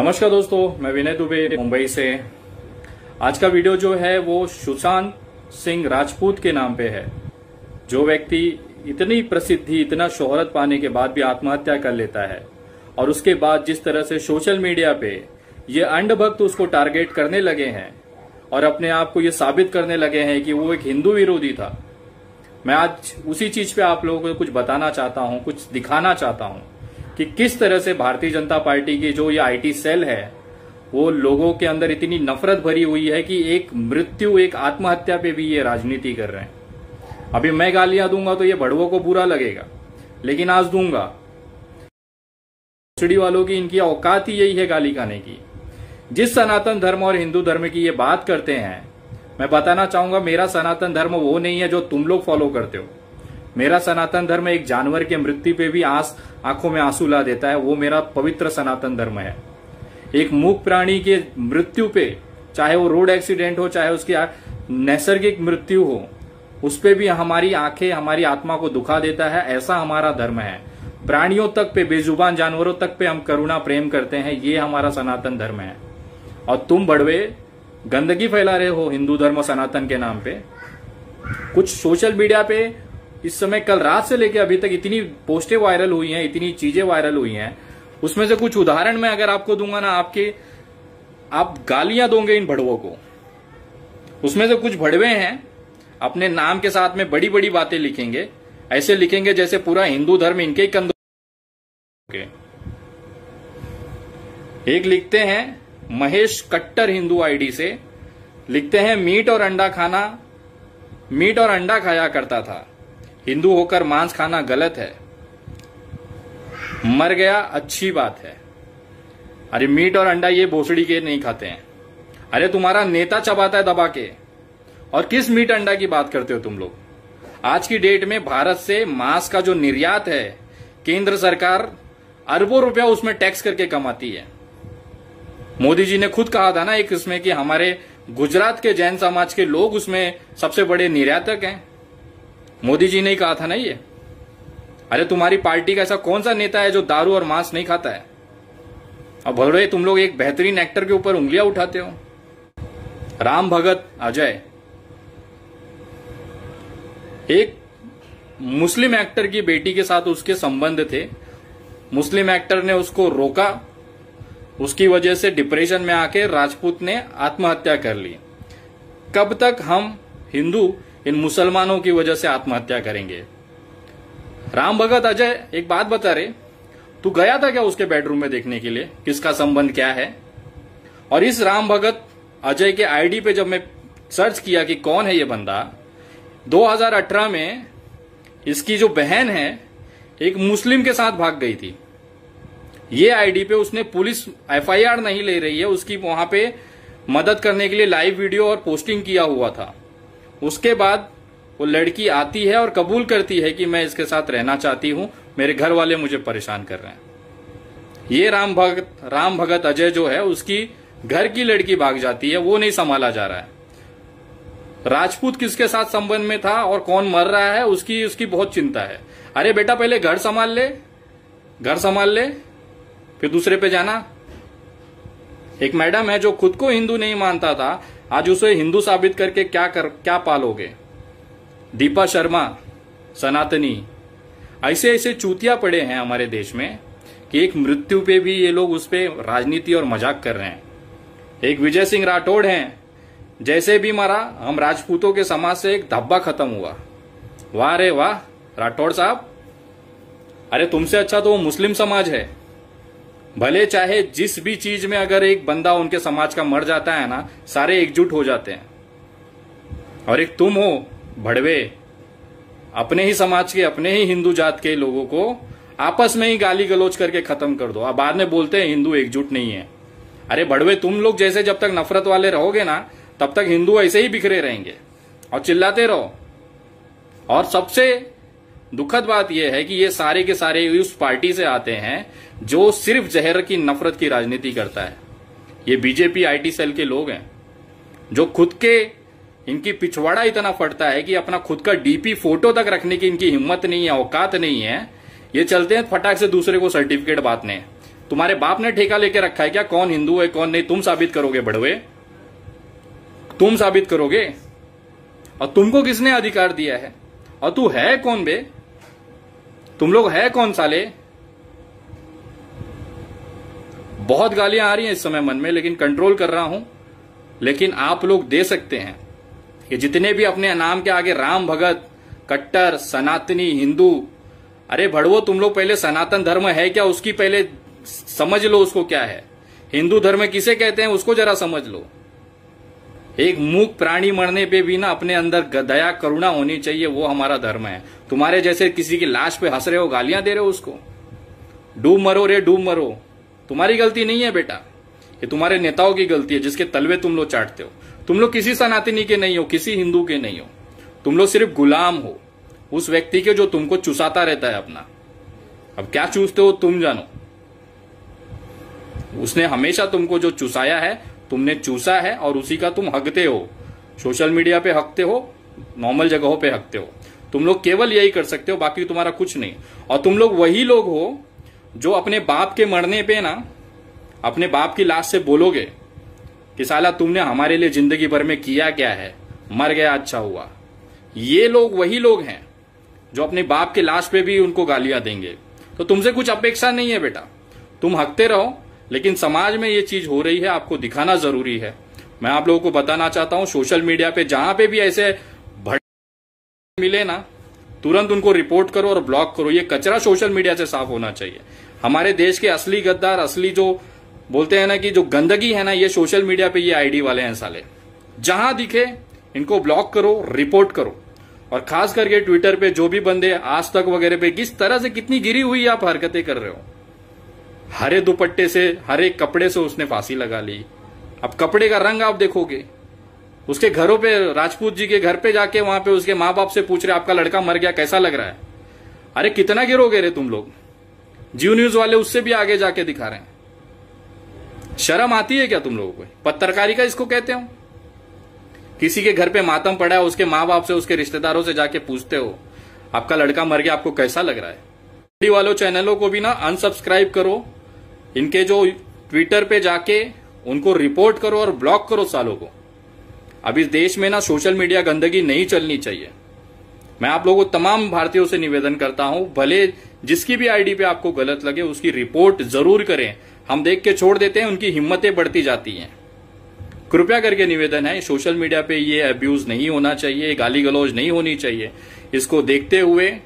नमस्कार दोस्तों, मैं विनय दुबे मुंबई से। आज का वीडियो जो है वो सुशांत सिंह राजपूत के नाम पे है। जो व्यक्ति इतनी प्रसिद्धि, इतना शोहरत पाने के बाद भी आत्महत्या कर लेता है और उसके बाद जिस तरह से सोशल मीडिया पे ये अंधभक्त उसको टारगेट करने लगे हैं और अपने आप को ये साबित करने लगे हैं कि वो एक हिंदू विरोधी था। मैं आज उसी चीज पे आप लोगों को कुछ बताना चाहता हूं, कुछ दिखाना चाहता हूं कि किस तरह से भारतीय जनता पार्टी की जो ये आईटी सेल है वो लोगों के अंदर इतनी नफरत भरी हुई है कि एक मृत्यु, एक आत्महत्या पे भी ये राजनीति कर रहे हैं। अभी मैं गालियां दूंगा तो ये भड़वों को बुरा लगेगा, लेकिन आज दूंगा। भोसड़ी वालों की इनकी औकात ही यही है गाली खाने की। जिस सनातन धर्म और हिंदू धर्म की ये बात करते हैं, मैं बताना चाहूंगा मेरा सनातन धर्म वो नहीं है जो तुम लोग फॉलो करते हो। मेरा सनातन धर्म एक जानवर के मृत्यु पे भी आंखों में आंसू ला देता है। वो मेरा पवित्र सनातन धर्म है। एक मूक प्राणी के मृत्यु पे, चाहे वो रोड एक्सीडेंट हो, चाहे उसकी नैसर्गिक मृत्यु हो, उस पे भी हमारी आंखें, हमारी आत्मा को दुखा देता है। ऐसा हमारा धर्म है। प्राणियों तक पे, बेजुबान जानवरों तक पे हम करुणा प्रेम करते हैं। ये हमारा सनातन धर्म है। और तुम बड़वे गंदगी फैला रहे हो हिंदू धर्म और सनातन के नाम पे। कुछ सोशल मीडिया पे इस समय, कल रात से लेकर अभी तक इतनी पोस्टें वायरल हुई हैं, इतनी चीजें वायरल हुई हैं। उसमें से कुछ उदाहरण मैं अगर आपको दूंगा ना, आप गालियां दोगे इन भड़वों को। उसमें से कुछ भड़वे हैं, अपने नाम के साथ में बड़ी बड़ी बातें लिखेंगे। ऐसे लिखेंगे जैसे पूरा हिंदू धर्म इनके ही कंधों के। एक लिखते हैं महेश कट्टर हिंदू आईडी से, लिखते हैं मीट और अंडा खाया करता था, हिंदू होकर मांस खाना गलत है, मर गया अच्छी बात है। अरे मीट और अंडा ये भोसड़ी के नहीं खाते हैं। अरे तुम्हारा नेता चबाता है दबा के। और किस मीट अंडा की बात करते हो तुम लोग? आज की डेट में भारत से मांस का जो निर्यात है, केंद्र सरकार अरबों रुपया उसमें टैक्स करके कमाती है। मोदी जी ने खुद कहा था ना एक इसमें कि हमारे गुजरात के जैन समाज के लोग उसमें सबसे बड़े निर्यातक हैं। मोदी जी ने ही कहा था ना ये। अरे तुम्हारी पार्टी का ऐसा कौन सा नेता है जो दारू और मांस नहीं खाता है? अब बोल रहे तुम लोग एक बेहतरीन एक्टर के ऊपर उंगलियां उठाते हो। राम भगत अजय एक मुस्लिम एक्टर की बेटी के साथ उसके संबंध थे। मुस्लिम एक्टर ने उसको रोका, उसकी वजह से डिप्रेशन में आके राजपूत ने आत्महत्या कर ली। कब तक हम हिंदू इन मुसलमानों की वजह से आत्महत्या करेंगे? राम भगत अजय एक बात बता रहे, तू गया था क्या उसके बेडरूम में देखने के लिए किसका संबंध क्या है? और इस राम भगत अजय के आईडी पे जब मैं सर्च किया कि कौन है ये बंदा, 2018 में इसकी जो बहन है एक मुस्लिम के साथ भाग गई थी। ये आईडी पे उसने, पुलिस एफआईआर नहीं ले रही है, उसकी वहां पे मदद करने के लिए लाइव वीडियो और पोस्टिंग किया हुआ था। उसके बाद वो लड़की आती है और कबूल करती है कि मैं इसके साथ रहना चाहती हूं, मेरे घर वाले मुझे परेशान कर रहे हैं। ये राम भगत अजय जो है, उसकी घर की लड़की भाग जाती है, वो नहीं संभाला जा रहा है। राजपूत किसके साथ संबंध में था और कौन मर रहा है उसकी बहुत चिंता है। अरे बेटा पहले घर संभाल ले, फिर दूसरे पे जाना। एक मैडम है जो खुद को हिंदू नहीं मानता था, आज उसे हिंदू साबित करके क्या पालोगे? दीपा शर्मा सनातनी, ऐसे चूतिया पड़े हैं हमारे देश में कि एक मृत्यु पे भी ये लोग उस पे राजनीति और मजाक कर रहे हैं। एक विजय सिंह राठौड़ हैं, जैसे भी मरा हम राजपूतों के समाज से एक धब्बा खत्म हुआ। वाह रे वाह राठौड़ साहब। अरे तुमसे अच्छा तो वो मुस्लिम समाज है। भले चाहे जिस भी चीज में अगर एक बंदा उनके समाज का मर जाता है ना, सारे एकजुट हो जाते हैं। और एक तुम हो भड़वे, अपने ही समाज के, अपने ही हिंदू जात के लोगों को आपस में ही गाली गलौज करके खत्म कर दो। अब बाद में बोलते हैं हिंदू एकजुट नहीं है। अरे भड़वे, तुम लोग जैसे जब तक नफरत वाले रहोगे ना, तब तक हिंदू ऐसे ही बिखरे रहेंगे और चिल्लाते रहो। और सबसे दुखद बात यह है कि ये सारे के सारे उस पार्टी से आते हैं जो सिर्फ जहर की, नफरत की राजनीति करता है। ये बीजेपी आईटी सेल के लोग हैं जो खुद के, इनकी पिछवाड़ा इतना फटता है कि अपना खुद का डीपी फोटो तक रखने की इनकी हिम्मत नहीं है, औकात नहीं है। ये चलते हैं फटाक से दूसरे को सर्टिफिकेट बांटने। तुम्हारे बाप ने ठेका लेके रखा है क्या कौन हिंदू है कौन नहीं? तुम साबित करोगे बड़वे, तुम साबित करोगे। और तुमको किसने अधिकार दिया है? और तू है कौन बे? तुम लोग है कौन साले? बहुत गालियां आ रही हैं इस समय मन में, लेकिन कंट्रोल कर रहा हूं। लेकिन आप लोग दे सकते हैं कि जितने भी अपने नाम के आगे राम भगत, कट्टर, सनातनी, हिंदू, अरे भड़वो तुम लोग पहले सनातन धर्म है क्या उसकी पहले समझ लो, उसको क्या है। हिंदू धर्म किसे कहते हैं उसको जरा समझ लो। एक मूक प्राणी मरने पे भी ना अपने अंदर दया करुणा होनी चाहिए, वो हमारा धर्म है। तुम्हारे जैसे किसी की लाश पे हंस रहे हो, गालियां दे रहे हो उसको, डूब मरो रे डूब मरो। तुम्हारी गलती नहीं है बेटा, ये तुम्हारे नेताओं की गलती है जिसके तलवे तुम लोग चाटते हो। तुम लोग किसी सनातनी के नहीं हो, किसी हिंदू के नहीं हो, तुम लोग सिर्फ गुलाम हो उस व्यक्ति के जो तुमको चुसाता रहता है अपना। अब क्या चूसते हो तुम जानो। उसने हमेशा तुमको जो चुसाया है तुमने चूसा है और उसी का तुम हकते हो। सोशल मीडिया पे हकते हो, नॉर्मल जगहों पे हकते हो। तुम लोग केवल यही कर सकते हो, बाकी तुम्हारा कुछ नहीं। और तुम लोग वही लोग हो जो अपने बाप के मरने पे ना अपने बाप की लाश से बोलोगे कि साला तुमने हमारे लिए जिंदगी भर में किया क्या है, मर गया अच्छा हुआ। ये लोग वही लोग हैं जो अपने बाप के लाश पे भी उनको गालियां देंगे। तो तुमसे कुछ अपेक्षा नहीं है बेटा, तुम हकते रहो। लेकिन समाज में ये चीज हो रही है, आपको दिखाना जरूरी है। मैं आप लोगों को बताना चाहता हूं, सोशल मीडिया पे जहां पे भी ऐसे मिले ना, तुरंत उनको रिपोर्ट करो और ब्लॉक करो। ये कचरा सोशल मीडिया से साफ होना चाहिए। हमारे देश के असली गद्दार, असली जो बोलते हैं ना कि जो गंदगी है ना, ये सोशल मीडिया पे ये आईडी वाले हैं साले। जहां दिखे इनको ब्लॉक करो, रिपोर्ट करो। और खास करके ट्विटर पे जो भी बंदे आज तक वगैरह पे किस तरह से कितनी गिरी हुई आप हरकतें कर रहे हो। हरे दुपट्टे से, हरे कपड़े से उसने फांसी लगा ली। अब कपड़े का रंग आप देखोगे, उसके घरों पे, राजपूत जी के घर पे जाके वहां पे उसके माँ बाप से पूछ रहे आपका लड़का मर गया कैसा लग रहा है। अरे कितना गिरोगे रे तुम लोग। जियो न्यूज वाले उससे भी आगे जाके दिखा रहे हैं। शर्म आती है क्या तुम लोगों को? पत्रकारिता का इसको कहते हो। किसी के घर पे मातम पड़ा है, उसके माँ बाप से, उसके रिश्तेदारों से जाके पूछते हो आपका लड़का मर गया, आपको कैसा लग रहा है। वालों चैनलों को भी ना अनसब्सक्राइब करो, इनके जो ट्विटर पे जाके उनको रिपोर्ट करो और ब्लॉक करो सालों को। अब इस देश में ना सोशल मीडिया गंदगी नहीं चलनी चाहिए। मैं आप लोगों को, तमाम भारतीयों से निवेदन करता हूं, भले जिसकी भी आईडी पे आपको गलत लगे उसकी रिपोर्ट जरूर करें। हम देख के छोड़ देते हैं, उनकी हिम्मतें बढ़ती जाती हैं। कृपया करके निवेदन है, सोशल मीडिया पे ये अब्यूज नहीं होना चाहिए, गाली गलौज नहीं होनी चाहिए। इसको देखते हुए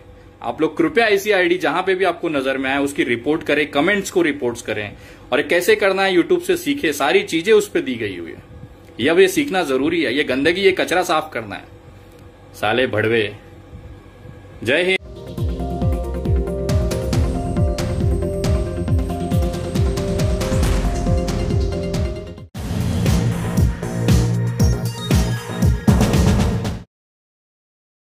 आप लोग कृपया ऐसी आईडी जहां पे भी आपको नजर में आए उसकी रिपोर्ट करें, कमेंट्स को रिपोर्ट्स करें। और कैसे करना है यूट्यूब से सीखे, सारी चीजें उस पर दी गई हुई है। अब ये सीखना जरूरी है। ये गंदगी, ये कचरा साफ करना है। साले भड़वे। जय हिंद।